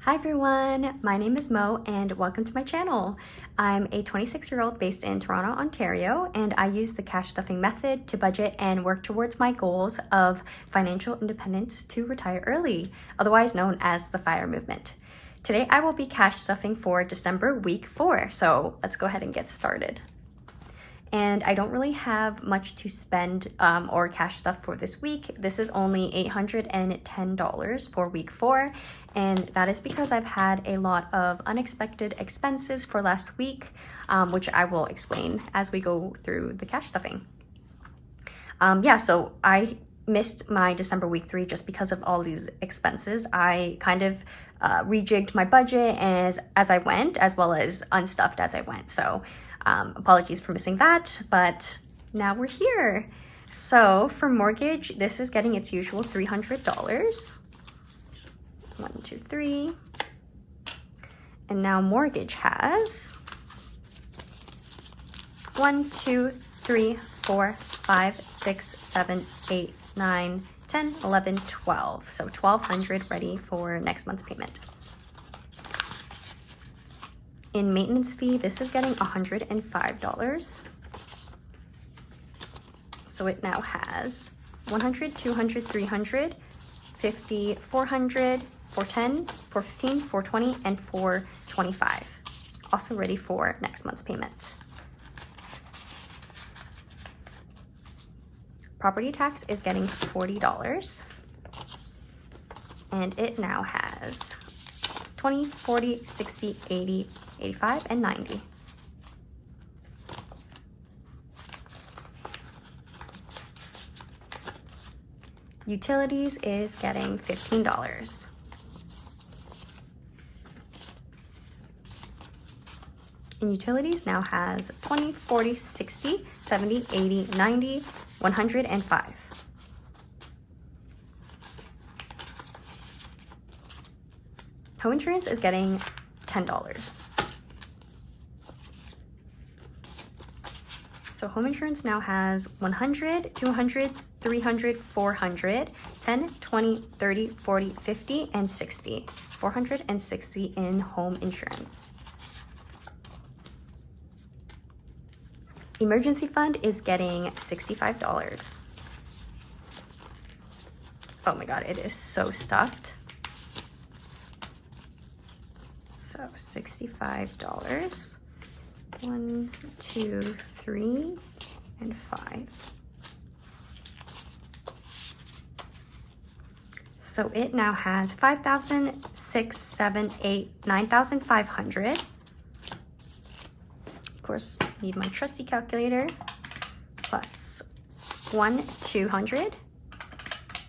Hi everyone, my name is Mo and welcome to my channel. I'm a 26-year-old based in Toronto, Ontario, and I use the cash stuffing method to budget and work towards my goals of financial independence to retire early, otherwise known as the FIRE movement. Today I will be cash stuffing for December week 4, so let's go ahead and get started. And I don't really have much to spend or cash stuff for this week. This is only $810 for week 4, and that is because I've had a lot of unexpected expenses for last week, which I will explain as we go through the cash stuffing. So I missed my December week 3 just because of all these expenses. I kind of rejigged my budget as I went, as well as unstuffed as I went. So apologies for missing that, but now we're here. So for mortgage, this is getting its usual $300. 1, 2, 3. And now mortgage has 1, 2, 3, 4, 5, 6, 7, 8, 9, 10, 11, 12. So $1,200 ready for next month's payment. In maintenance fee, this is getting $105. So it now has 100, 200, 300, 50, 400, 410, 415, 420, and 425. Also ready for next month's payment. Property tax is getting $40. And it now has 20, 40, 60, 80, 85, and 90. Utilities is getting $15. And utilities now has 20, 40, 60, 70, 80, 90, 105. Home insurance is getting $10. So home insurance now has 100, 200, 300, 400, 10, 20, 30, 40, 50, and 60. 460 in home insurance. Emergency fund is getting $65. Oh my God, it is so stuffed. So $65. 1, 2, 3, and 5. So it now has 5,000, 6, 7, 8, 9,500. Of course, need my trusty calculator. Plus 1, 200,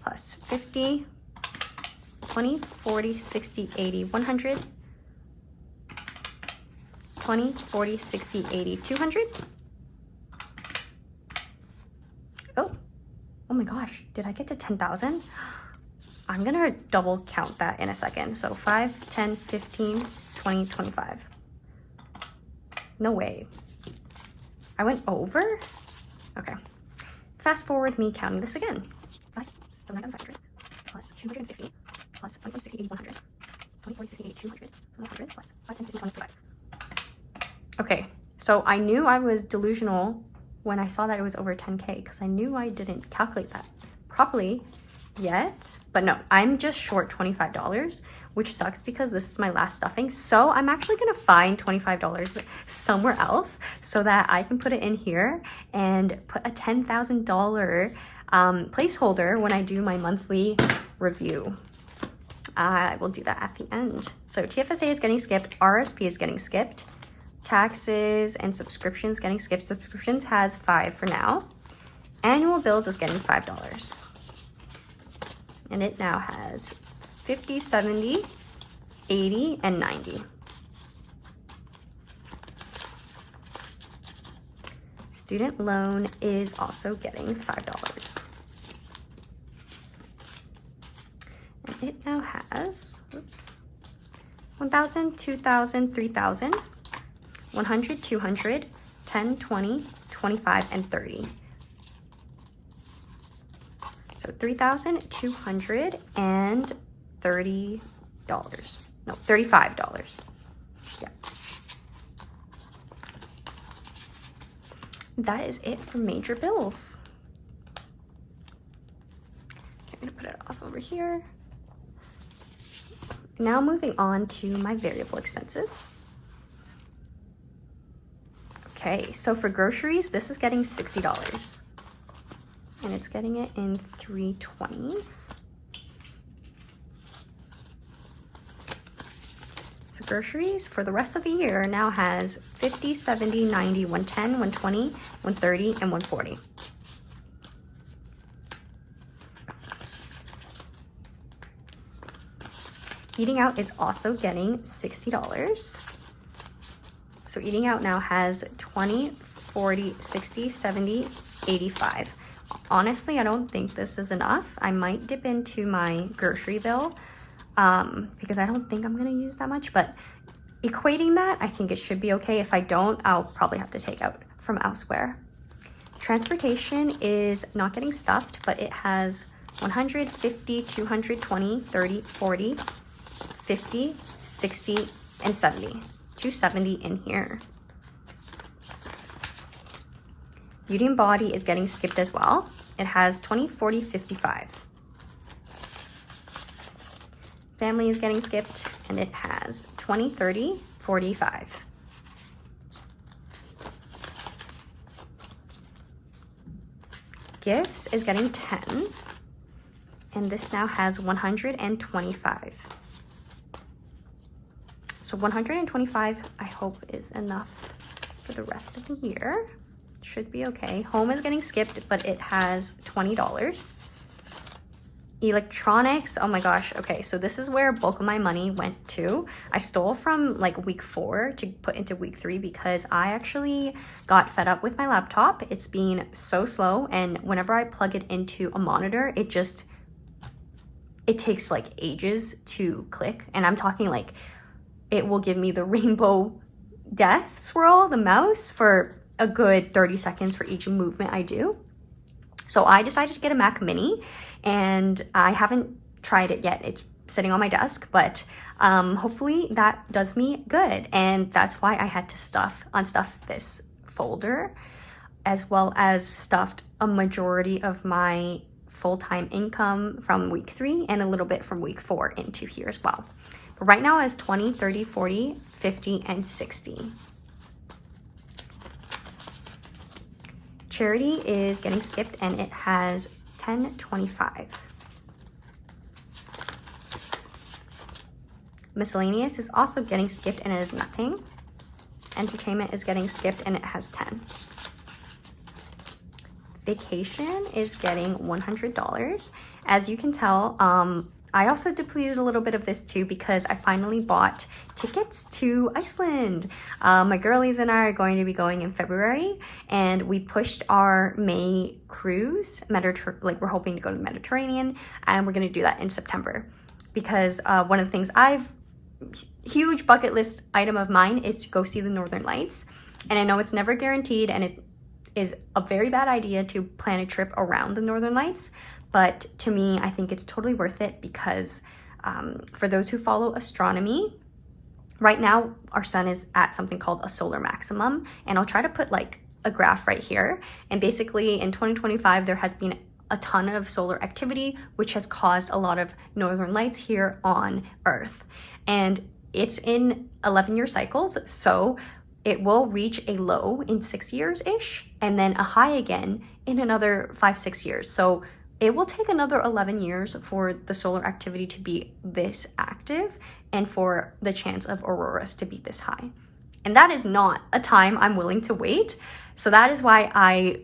plus 50, 20, 40, 60, 80, 100. 20, 40, 60, 80, 200. Oh my gosh, did I get to 10,000? I'm gonna double count that in a second. So 5, 10, 15, 20, 25. No way. I went over? Okay. Fast forward me counting this again. 5, 7,500 plus 250 plus 20, 40, 60, 80, 100. 20, 40, 60, 80, 200 100 plus 5, 10, 15, 20, 25. Okay, so I knew I was delusional when I saw that it was over 10K because I knew I didn't calculate that properly yet. But no, I'm just short $25, which sucks because this is my last stuffing. So I'm actually gonna find $25 somewhere else so that I can put it in here and put a $10,000 placeholder when I do my monthly review. I will do that at the end. So TFSA is getting skipped, RSP is getting skipped. Taxes and subscriptions getting skipped. Subscriptions has 5 for now. Annual bills is getting $5. And it now has 50, 70, 80, and 90. Student loan is also getting $5. And it now has, 1,000, 2,000, 3,000. 100, 200, 10, 20, 25, and 30. So $3,230. No, $35. Yeah. That is it for major bills. I'm gonna put it off over here. Now moving on to my variable expenses. Okay, so for groceries, this is getting $60. And it's getting it in 320s. So groceries for the rest of the year now has 50, 70, 90, 110, 120, 130, and 140. Eating out is also getting $60. So eating out now has 20, 40, 60, 70, 85. Honestly, I don't think this is enough. I might dip into my grocery bill because I don't think I'm gonna use that much, but equating that, I think it should be okay. If I don't, I'll probably have to take out from elsewhere. Transportation is not getting stuffed, but it has 100, 50, 220, 30, 40, 50, 60, and 70. 270 in here. Beauty and body is getting skipped as well. It has 20, 40, 55. Family is getting skipped, and it has 20, 30, 45. Gifts is getting 10, and this now has 125. So 125, I hope, is enough for the rest of the year. Should be okay. Home is getting skipped, but it has $20. Electronics, oh my gosh. Okay, so this is where bulk of my money went to. I stole from like week 4 to put into week 3 because I actually got fed up with my laptop. It's being so slow, and whenever I plug it into a monitor, it takes like ages to click. And I'm talking like it will give me the rainbow death swirl, the mouse, for a good 30 seconds for each movement I do. So I decided to get a Mac Mini, and I haven't tried it yet. It's sitting on my desk, but hopefully that does me good. And that's why I had to unstuff this folder, as well as stuffed a majority of my full-time income from week 3 and a little bit from week 4 into here as well. But right now it's 20, 30, 40, 50, and 60. Charity is getting skipped, and it has 10.25. Miscellaneous is also getting skipped, and it is nothing. Entertainment is getting skipped, and it has 10. Vacation is getting $100. As you can tell, I also depleted a little bit of this too because I finally bought tickets to Iceland. My girlies and I are going to be going in February, and we pushed our May cruise, we're hoping to go to the Mediterranean, and we're going to do that in September because one of the things huge bucket list item of mine is to go see the Northern Lights. And I know it's never guaranteed, and it is a very bad idea to plan a trip around the Northern Lights. But to me, I think it's totally worth it because for those who follow astronomy, right now our sun is at something called a solar maximum. And I'll try to put like a graph right here. And basically in 2025, there has been a ton of solar activity, which has caused a lot of northern lights here on Earth. And it's in 11-year cycles. So it will reach a low in 6 years-ish, and then a high again in another 5-6 years. So it will take another 11 years for the solar activity to be this active and for the chance of auroras to be this high. And that is not a time I'm willing to wait. So that is why I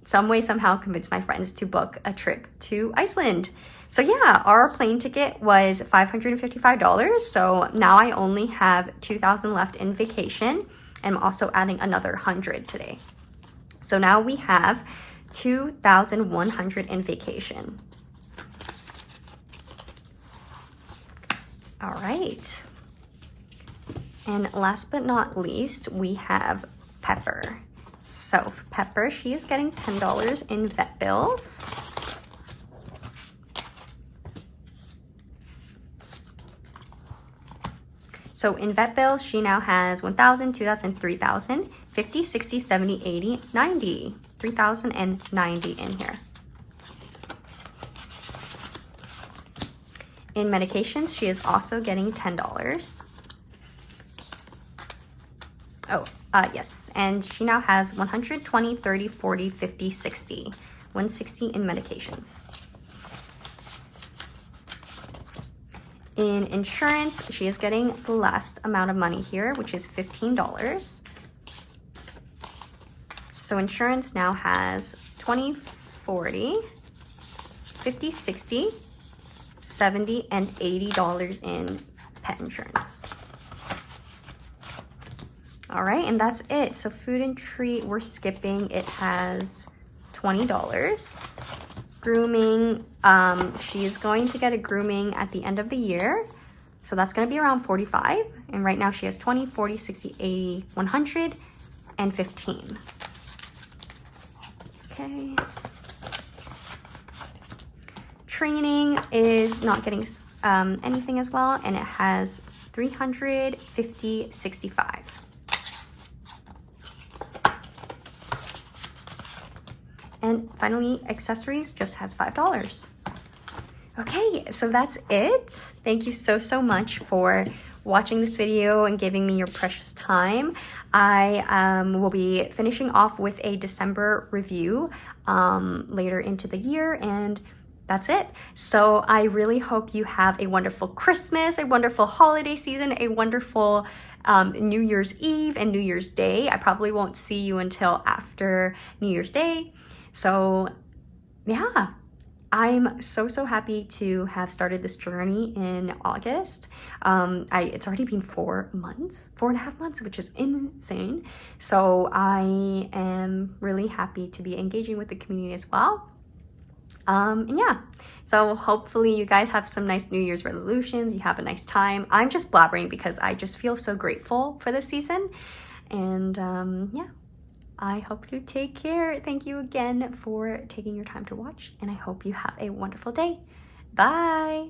some way, somehow convinced my friends to book a trip to Iceland. So yeah, our plane ticket was $555. So now I only have $2,000 left in vacation. I'm also adding another 100 today. So now we have 2,100 in vacation. All right. And last but not least, we have Pepper. So for Pepper, she is getting $10 in vet bills. So in vet bills, she now has 1,000, 2,000, 3,000, 50, 60, 70, 80, 90. 3,090 in here. In medications, she is also getting $10. Oh, yes. And she now has 120, 30, 40, 50, 60. 160 in medications. In insurance, she is getting the last amount of money here, which is $15. So insurance now has 20, 40, 50, 60, 70, and $80 in pet insurance. All right, and that's it. So food and treat, we're skipping. It has $20. Grooming, she is going to get a grooming at the end of the year. So that's going to be around 45. And right now she has 20, 40, 60, 80, 100, and 15. Okay. Training is not getting anything as well, and it has 300, 50, 65. And finally, accessories just has $5. Okay, so that's it. Thank you so much for watching this video and giving me your precious time. I will be finishing off with a December review later into the year, and that's it. So I really hope you have a wonderful Christmas, a wonderful holiday season, a wonderful New Year's Eve and New Year's Day. I probably won't see you until after New Year's Day. So yeah, I'm so happy to have started this journey in August. It's already been 4.5 months, which is insane. So I am really happy to be engaging with the community as well. And yeah, so hopefully you guys have some nice New Year's resolutions. You have a nice time. I'm just blabbering because I just feel so grateful for this season. And yeah, I hope you take care. Thank you again for taking your time to watch, and I hope you have a wonderful day. Bye.